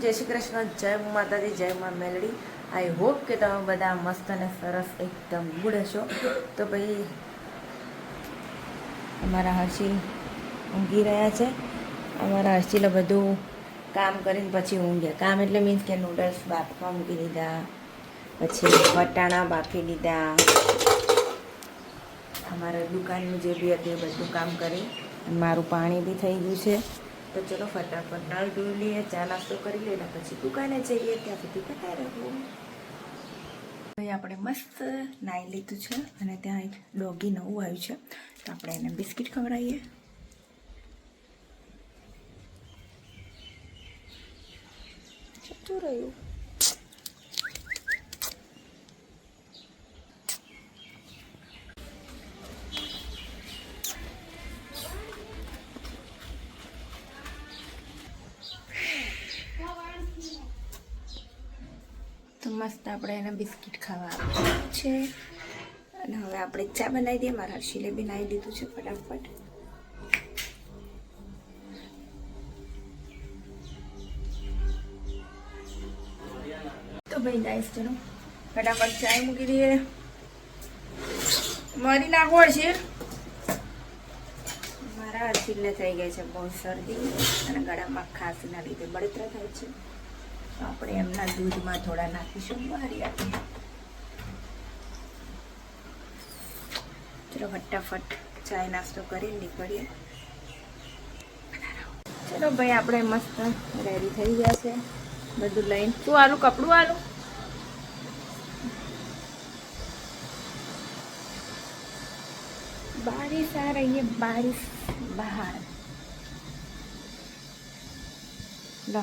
जय श्री कृष्ण, जय माताजी, जय माँ मेलडी। आई होप કે તમે બધા મસ્ત અને સરસ એકદમ ગુડ હશો। તો ભાઈ અમારા હર્ષિલ ઊંઘી રહ્યા છે। અમારા હર્ષિલે બધું કામ કરીને પછી ઊંઘ્યા। કામ એટલે મીન્સ કે નૂડલ્સ બાફવા મૂકી દીધા, પછી વટાણા બાફી દીધા, અમારા દુકાનનું જે બી હતું એ બધું કામ કરી મારું પાણી બી થઈ ગયું છે। તો ચલો ફટાફટ નળ ધોઈ લઈએ, ચા નાસ્તો કરી લઈએ, પછી દુકાને જઈએ। ત્યાં સુધી પતાવી રહ્યું ભાઈ આપણે મસ્ત નાહી લીધું છે અને ત્યાં એક ડોગી નવું આવ્યું છે, તો આપણે એને બિસ્કિટ ખવડાવીએ। જતું રહ્યું તો મસ્ત આપણે એને બિસ્કિટ ખાવા આપ્યું છે અને હવે આપણે ચા બનાવી દઈએ। મારા હર્ષિલે બી નાહી દીધું છે ફટાફટ। તો ભાઈ ગાઈસ ચલો ફટાફટ ચાય મૂકી દઈએ। મારી નાખો હર્ષિલ। મારા હર્ષિલને થઈ ગઈ છે બહુ શરદી અને ગળામાં ખાંસીના લીધે બળતરા થાય છે, તો આપણે એમના દૂધમાં થોડા નાખીશું મારી। ચલો ફટાફટ ચાય નાસ્તો કરી નીકળીએ। ચલો ભાઈ આપણે મસ્ત રેડી થઈ ગયા છે બધું લઈને। શું આલું કપડું આલું? बारिश आ रही है, बारिश बाहर लो।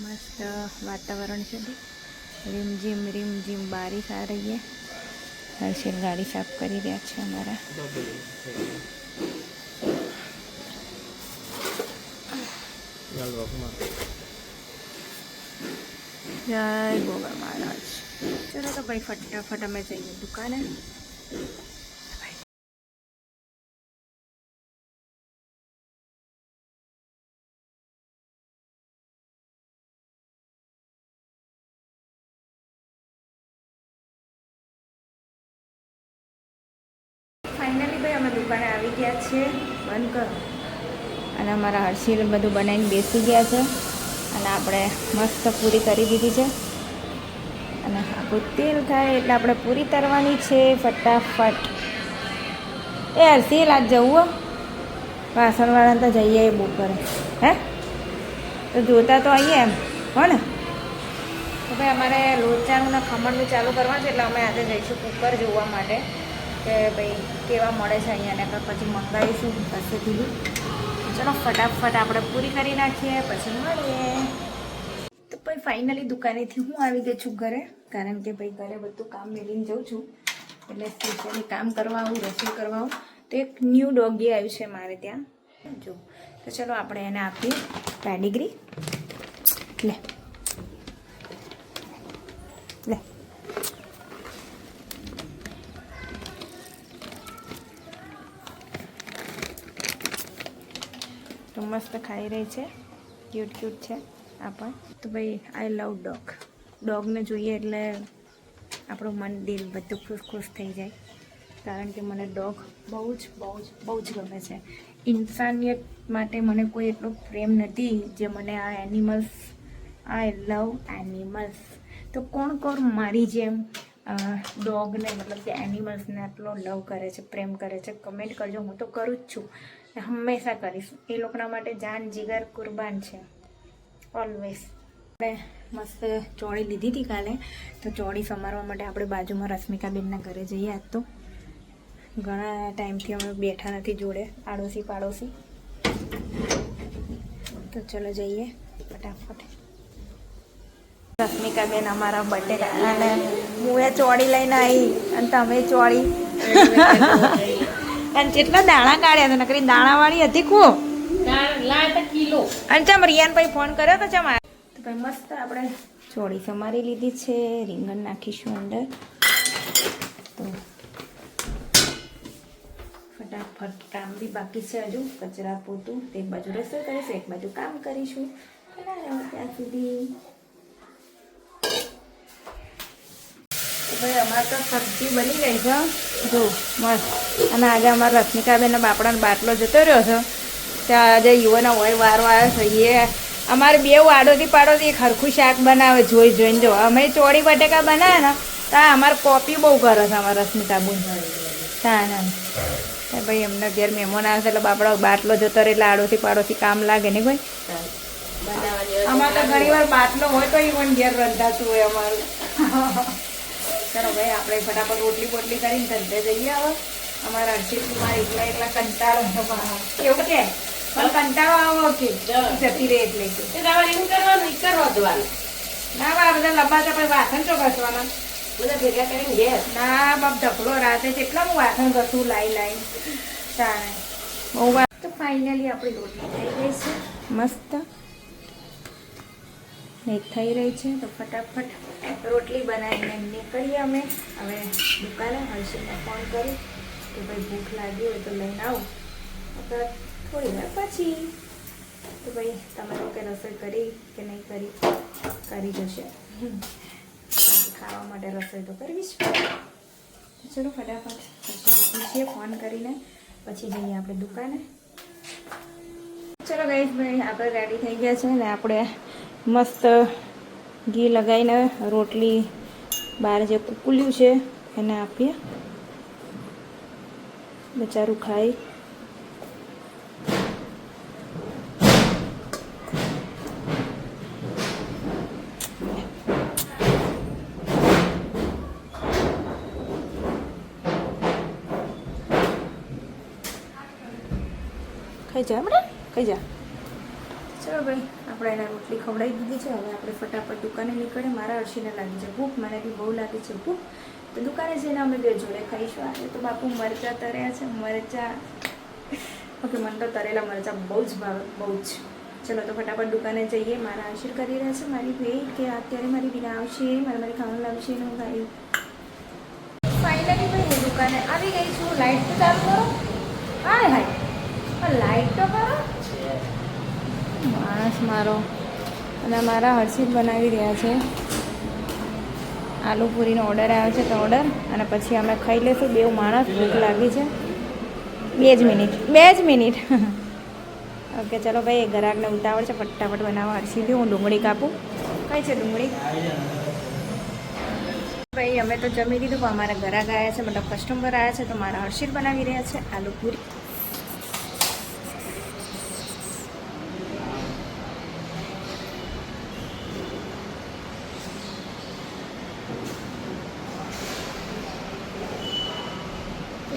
मस्त वातावरण છે, રીમ झिम बारिश आ रही है। हर्षिल गाड़ी साफ કરી રહ્યા છે અમારા। जय गोगा महाराज। चलो तो भाई फटाफट हमें चाहिए दुकान है। फाइनली भाई અમે દુકાને આવી ગયા છે। બંધ કરો। અને અમારા હર્ષિલ બધું બનાવીને બેસી ગયા છે અને આપણે મસ્ત પૂરી કરી દીધી છે અને આપણું તેલ થાય એટલે આપણે પૂરી તરવાની છે ફટાફટ। એ હર્ષિલ આજ જવું વાસણવાળા તો જઈએ બપોરે, હે તો જોતા તો આવીએ એમ હો ને। તો ભાઈ અમારે લોચાનું ને ખમણનું ચાલુ કરવાનું છે એટલે અમે આજે જઈશું કુકર જોવા માટે કે ભાઈ કેવા મળે છે અહીંયા, ને પછી મંગાવીશું પાસેથી। ચલો ફટાફટ આપણે પૂરી કરી નાખીએ પછી મળીએ। તો ભાઈ ફાઇનલી દુકાનેથી હું આવી ગઈ છું ઘરે, કારણ કે ભાઈ ઘરે બધું કામ મેળવીને જાઉં છું એટલે સ્પેશિયલી કામ કરવા આવું, રસોઈ કરવા આવું। તો એક ન્યૂ ડોગી આવ્યું છે મારે ત્યાં જો, તો ચલો આપણે એને આપીએ પેડિગ્રી। લે લે તો મસ્ત ખાઈ રહી છે, ક્યુટ છે આ પણ। તો ભાઈ આઈ લવ ડોગ। ડોગને જોઈએ એટલે આપણું મન દિલ બધું ખુશ થઈ જાય, કારણ કે મને ડોગ બહુ જ ગમે છે। ઇન્સાનિયત માટે મને કોઈ એટલો પ્રેમ નથી જે મને આ એનિમલ્સ, આઈ લવ એનિમલ્સ। તો કોણ મારી જેમ ડોગને મતલબ કે એનિમલ્સને આટલો લવ કરે છે, પ્રેમ કરે છે? કમેન્ટ કરજો, હું તો કરું જ છું, હંમેશા કરીશ। એ લોકોના માટે જાન જીગર કુરબાન છે ઓલવેઝ। આપણે મસ્ત ચોળી લીધી હતી કાલે, તો ચોળી સમારવા માટે આપણે બાજુમાં રશ્મિકાબેનના ઘરે જઈએ। આજ તો ઘણા ટાઈમથી અમે બેઠા નથી જોડે, આડોશી પાડોશી। તો ચલો જઈએ ફટાફટ। રશ્મિકાબેન અમારા બટેકા અને હું એ ચોળી લઈને આવી અને તમે ચોળી અને કેટલા દાણા કાઢ્યા હતા, નકરી દાણાવાળી હતી ખૂબ કિલો। અને ચમ રિયાનભાઈ ફોન કર્યો તો ચમ તો ભાઈ મસ્ત આપણે ચોળી સમારી લીધી છે। રીંગણ નાખીશું અંદર, તો ફટાફટ ફટાફટ કામ બી બાકી છે હજુ, કચરા પોતું. એક બાજુ રસોઈ કરીશું, એક બાજુ કામ કરીશું. ત્યાં સુધી ભાઈ અમારે તો સબ્જી બની ગઈ છે જો મસ્ત. અને આજે અમારા રશ્મિકાબેનના બાપડાનો બાટલો જતો રહ્યો છે, ત્યાં આજે યુવાનો હોય વારો આવ્યો છે. એ અમારે બે આડોથી પાડોથી એક હરખું શાક બનાવે જોઈને જો. અમે ચોળી બટેકા બનાવે ને ત્યાં અમારે કોપી બહુ કરે છે અમારા રશ્મિકાબેન. ના ભાઈ એમને ઘેર મહેમાન આવે છે એટલે બાપડા બાટલો જતો રહે એટલે આડોથી પાડોથી કામ લાગે ને ભાઈ. અમારે તો ઘણી વાર બાટલો હોય તો ઈવન ઘેર રંધાતું હોય અમારું. ચાલો ભાઈ આપણે ફટાફટ રોટલી બોટલી કરીને ધંધે જઈએ. હવે અમારા હર્ષિતમાં એકલા કંટાળો એવું કે પણ કંટાળો આવો કે જતી રહે એટલે ના બા બધા લંબાતા પછી વાસણ ચો ઘસવાના બધા ભેગા કરીને ઘેર. ના બાપ ઢકલો રાતે કેટલા હું વાસણ ઘસું લાઈ તાણે બહુ વાર. તો ફાઇનલી આપણી રોટલી થઈ ગઈ છે મસ્ત એક થઈ રહી છે. તો ફટાફટ રોટલી બનાવીને નીકળીએ અમે હવે દુકાને. હર્ષિતને ફોન કરું કે ભાઈ ભૂખ લાગી હોય તો લઈને આવું અથવા થોડી વાર પછી. તો ભાઈ તમે લોકો રસોઈ કરી કે નહીં કરી જશે. ખાવા માટે રસોઈ તો કરવી જ પડે. ચલો ફટાફટ પૂછીએ ફોન કરીને પછી જઈએ આપણે દુકાને. ચલો ગાઈસ ભાઈ આપણે રેડી થઈ ગયા છે ને આપણે મસ્ત ઘી લગાવીને રોટલી બહાર જે કૂકુલ્યું છે એને આપીએ, બચારું ખાઈ. ખાઈ જા આપણે ખાઈ જા. ચલો ભાઈ આપણે એને રોટલી ખવડાવી દીધી છે. હવે આપણે ફટાફટ દુકાને નીકળે. મારા હર્ષિને લાગી છે ભૂખ, મને બી બહુ લાગી છે ભૂખ. તો દુકાને જઈને અમે બે જોડે ખાઈશું. આજે તો બાપુ મરચાં તર્યા છે, મરચાં. ઓકે મને તો તરેલા મરચાં બહુ જ ભાવે બહુ જ. ચલો તો ફટાફટ દુકાને જઈએ. મારા હર્ષિત કરી રહ્યા છે મારી વેઇટ કે અત્યારે મારી વિના આવશે, મારે ખાવાનું લાવશે ને હું ખાઈ. ફાઇનલી ભાઈ હું દુકાને આવી ગઈ છું. લાઇટ તો ચાલુ કરો. હાય લાઇટ તો કરો માણસ મારો. અને મારા હર્ષિત બનાવી રહ્યા છે આલુ પૂરીનો ઓર્ડર આવ્યો છે તો ઓર્ડર. અને પછી અમે ખાઈ લઈશું. બેવ માણસ ભૂખ લાગી છે. બે જ મિનિટ ઓકે ચલો ભાઈ ગ્રાહકને ઉતાવળ છે ફટાફટ બનાવવા. હર્ષિત હું ડુંગળી કાપું. કઈ છે ડુંગળી? ભાઈ અમે તો જમી લીધું પણ અમારા ગ્રાહક આવ્યા છે, મતલબ કસ્ટમર આવ્યા છે તો મારા હર્ષિત બનાવી રહ્યા છે આલુ પૂરી.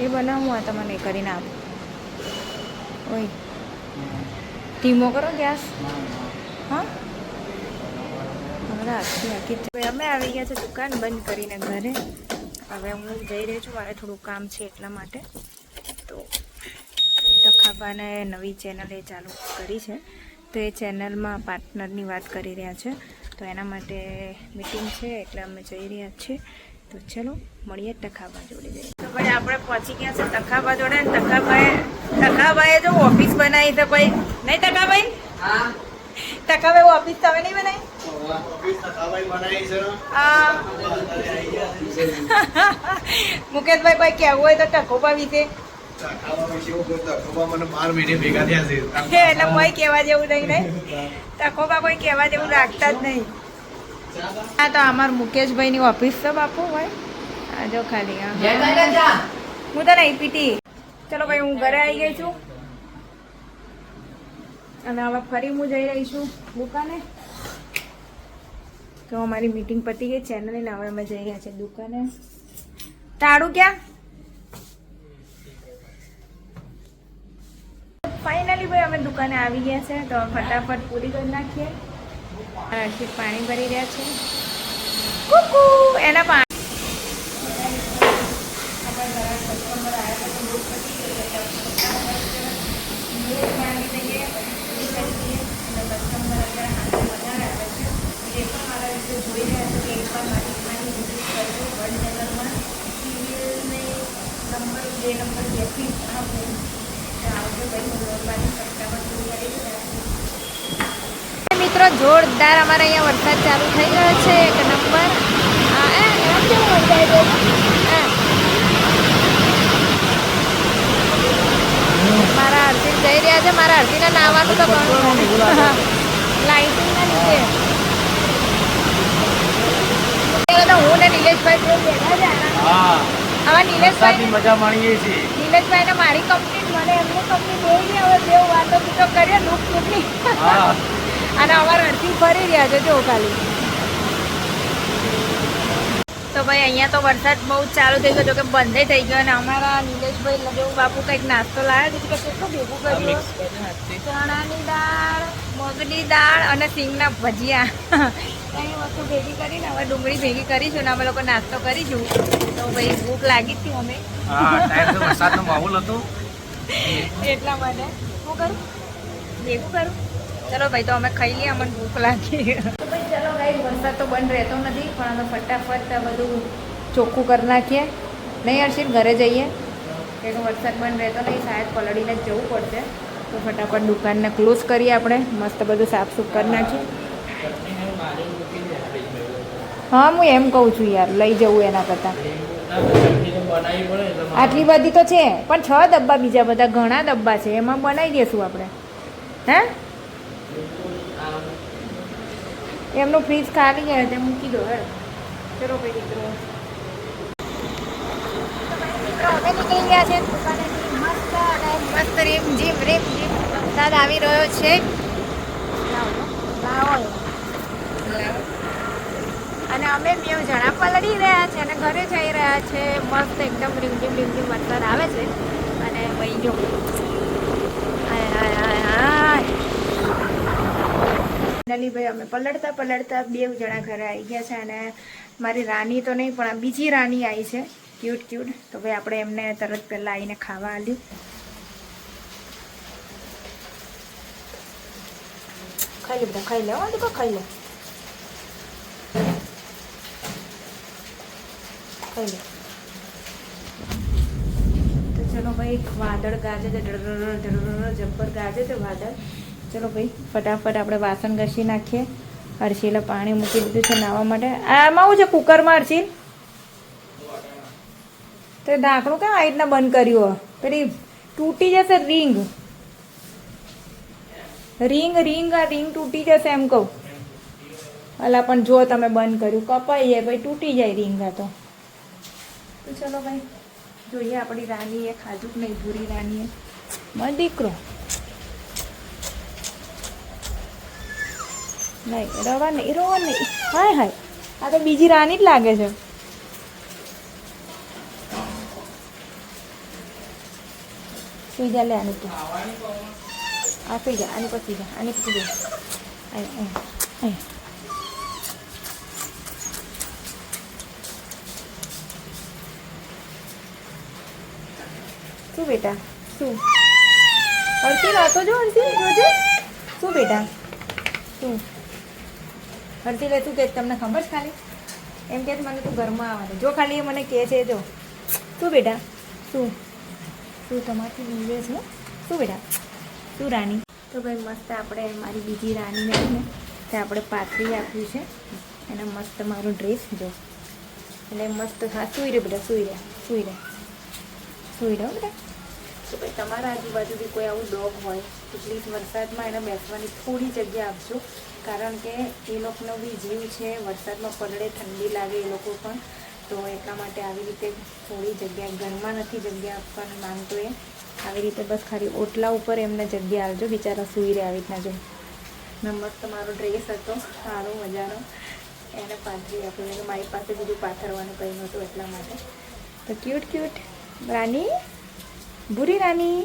એ બનાવું આ તમને કરીને આપું. ઓય ધીમો કરો ગેસ. હા હમણાં આખી અમે આવી ગયા છે દુકાન બંધ કરીને ઘરે. હવે હું જઈ રહી છું, મારે થોડું કામ છે એટલા માટે. તો તખાબાને નવી ચેનલ એ ચાલુ કરી છે તો એ ચેનલમાં પાર્ટનરની વાત કરી રહ્યા છે તો એના માટે મિટિંગ છે એટલે અમે જઈ રહ્યા છીએ. તો ચલો મળીએ તખાબા જોડે જઈએ. તો ભાઈ આપણે પહોંચી ગયા છે તખાબા જોડે. તખાબાએ જો ઓફિસ બનાવી છે ભાઈ, નહીં તખાભાઈ? હા તખાભાઈ ઓફિસ તમે નહીં બનાવી? મુકેશભાઈ કોઈ કહેવું હોય તો તખોબા વિશે એટલે કોઈ કહેવા જેવું નહીં. તખોબા કોઈ કહેવા જેવું રાખતા જ નહીં. હા તો અમાર મુકેશભાઈ ની ઓફિસ છે બાપુ ભાઈ. આ જો ખાલી હું તો નહીં પીતી. ચલો ભાઈ હું ઘરે આવી ગઈ છું અને હવે ફરી હું જઈ રહી છું દુકાને. તો અમારી મીટિંગ પતી ગઈ ચેનલની ને હવે અમે જઈ રહ્યા છીએ દુકાને. તાળું ક્યાં? ફાઇનલી ભાઈ અમે દુકાને આવી ગયા છે તો ફટાફટ પૂરી કરી નાખીએ. હર્ષિત પાણી ભરી રહ્યા છે. કુકુ એના પાણી નંબર 2 નંબર 2 મિત્રો જોરદાર અમારે અહીંયા વરસાદ ચાલુ થઈ ગયો છે, એક નંબર. મારા હરસી જઈ રહ્યા છે, મારા હરસીને નાવાનું તો લાઇટિંગના લીધે હું ને નિલેશભાઈ બેઠા છે. હવે નિલેશભાઈ ને મારી કંપની મને એમની કંપની જોઈ હવે બે વાતો બીજો કરીએ દુઃખ દુઃખની. અને અમારા હરસી ફરી રહ્યા છે જો ખાલી. તો ભાઈ અહીંયા તો વરસાદ બહુ ચાલુ થઈ ગયો, જો કે બંધ થઈ ગયો. અને અમારા નિલેશભાઈ લગેવું બાપુ કંઈક નાસ્તો લાવ્યા છે કે કેટલું ભેગું કર્યું. ચણાની દાળ, મગની દાળ અને સિંગના ભજીયા કંઈ વસ્તુ ભેગી કરીને હવે ડુંગળી ભેગી કરીશું ને અમે લોકો નાસ્તો કરીશું. તો ભાઈ ભૂખ લાગી હતી અમે વરસાદનો માહોલ હતો એટલા માટે શું કરું ભેગું કરું. ચલો ભાઈ તો અમે ખાઈ લઈએ, અમને ભૂખ લાગી. તો ભાઈ ચલો ભાઈ વરસાદ તો બંધ રહેતો નથી પણ અમે ફટાફટ બધું ચોખ્ખું કરી નાખીએ. નહીં હર્ષિત ઘરે જઈએ કે વરસાદ બંધ રહેતો નહીં, શાયદ પલળીને જ જવું પડશે. તો ફટાફટ દુકાનને ક્લોઝ કરીએ આપણે, મસ્ત બધું સાફ સૂફ કરી નાખીએ. હા હું એમ કહું છું યાર લઈ જવું એના કરતાં. આટલી બધી તો છે પણ 6 ડબ્બા બીજા બધા ઘણા ડબ્બા છે, એમાં બનાવી દઈશું આપણે. હે એમનું ફ્રીજ ખાલી ગયા તે મૂકી દો. હે ચલો ભાઈ દીકરો અમે નીકળી ગયા છે દુકાને. મસ્ત અને મસ્ત રેમ જીમ વરસાદ આવી રહ્યો છે. અને અમે બે જણા પલળી રહ્યા છે અને ઘરે જઈ રહ્યા છે. મસ્ત એકદમ રીમઝીમ વરસાદ આવે છે. અને ભાઈ જો ભાઈ અમે પલળતા બે જણા ઘરે આવી ગયા છે. અને મારી રાની તો નહીં પણ બીજી રાની આવી છે ક્યુટ. તો ભાઈ આપણે એમને તરત પહેલાં આવીને ખાવા આલ્યું. ખાઈ લે બધા ખાઈ લે ખાઈ લે. તો ચલો ભાઈ વાદળ ગાજે છે, જબ્બર ગાજે છે વાદળ. ચલો ભાઈ ફટાફટ આપણે વાસણ ઘસી નાખીએ. હર્ષિલે પાણી મૂકી દીધું છે નાહવા માટે. આમાં હું છે કુકરમાં હર્ષિલ તો ઢાંકણું કેમ આ રીતના બંધ કર્યું? પેલી તૂટી જશે રીંગ આ રીંગ તૂટી જશે એમ કહું. અલા પણ જો તમે બંધ કર્યું કપાઈ જાય ભાઈ, તૂટી જાય રીંગ. આ તો ચલો ભાઈ જોઈએ આપણી રાનીએ ખાધું નહીં, ભૂરી રાનીએ. મારો દીકરો નહીં રવા નહીં. હાય આ તો બીજી રાની જ લાગે છે. સુઈ જા લે આની તો આ સુઈ જા આની પછી જા આની પછી જા. શું બેટા શું હર્ષિલ આતો જો હર્ષિલ જોજે શું બેટા શું હર્ષિલે શું કે તમને ખબર છે ખાલી એમ કે મને તું ઘરમાં આવવાનું જો ખાલી એ મને કહે છે જો શું બેટા શું તમારથી નીવે છે શું બેટા શું રાની. તો ભાઈ મસ્ત આપણે મારી બીજી રાનીને ને તે આપણે પાથરી આપ્યું છે એને મસ્ત મારું ડ્રેસ જો એટલે મસ્ત. હા સુઈ રહે બેટા સુઈ રહે બેટા. તો ભાઈ તમારા આજુબાજુ બી કોઈ આવું ડોગ હોય તો પ્લીઝ વરસાદમાં એને બેસવાની થોડી જગ્યા આપજો, કારણ કે એ લોકોનો બી જીવ છે. વરસાદમાં પલળે, ઠંડી લાગે એ લોકો પણ, તો એટલા માટે આવી રીતે થોડી જગ્યા, ઘરમાં નથી જગ્યા આપવાની માંગતો એ, આવી રીતે બસ ખાલી ઓટલા ઉપર એમને જગ્યા આપજો. બિચારા સૂઈ રહે આવી રીતના જો. મેં મસ્ત મારો ડ્રેસ હતો સારો મજાનો એને પાથરી આપ્યો કે મારી પાસે બીજું પાથરવાનું કંઈ નહોતું એટલા માટે. તો ક્યુટ રાની, ભૂરી રાની.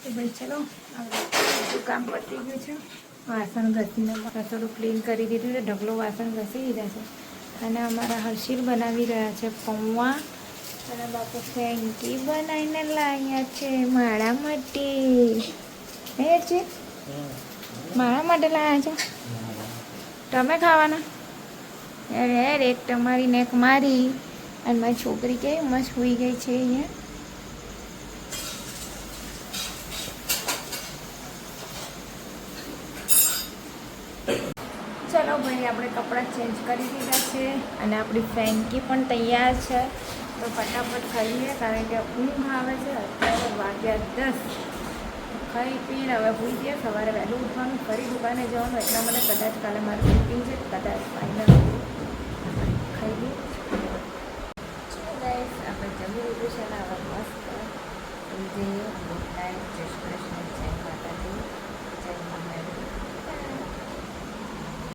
તો ભાઈ ચલો બધું કામ પતી ગયું છે. વાસણ ઘસીને રસોડું ક્લીન કરી દીધું છે, ઢગલો વાસણ ઘસી દીધા છે. અને અમારા હર્ષિલ બનાવી રહ્યા છે પૌવા અને બાપુ ફેંકી બનાવીને લાવ્યા છે મારા માટે. હે છે મારા માટે લાવ્યા છે, તમે ખાવાના? અરે એક તમારી નેક મારી અને મારી છોકરી કેવી મસ્ત હોઈ ગઈ છે અહીંયા. ચલો ભાઈ આપણે કપડાં ચેન્જ કરી દીધા છે અને આપણી ફેન્કી પણ તૈયાર છે. તો ફટાફટ ખાઈએ કારણ કે ઊંઘ આવે છે. અત્યારે વાગ્યા 10. ખાઈ પીને હવે હોઈ ગયા. સવારે વહેલું ઉઠવાનું, ફરી દુકાને જવાનું. એટલા માટે કદાચ કાલે મારું શૂટિંગ છે, કદાચ ફાઇનલ ખાઈ લઈએ.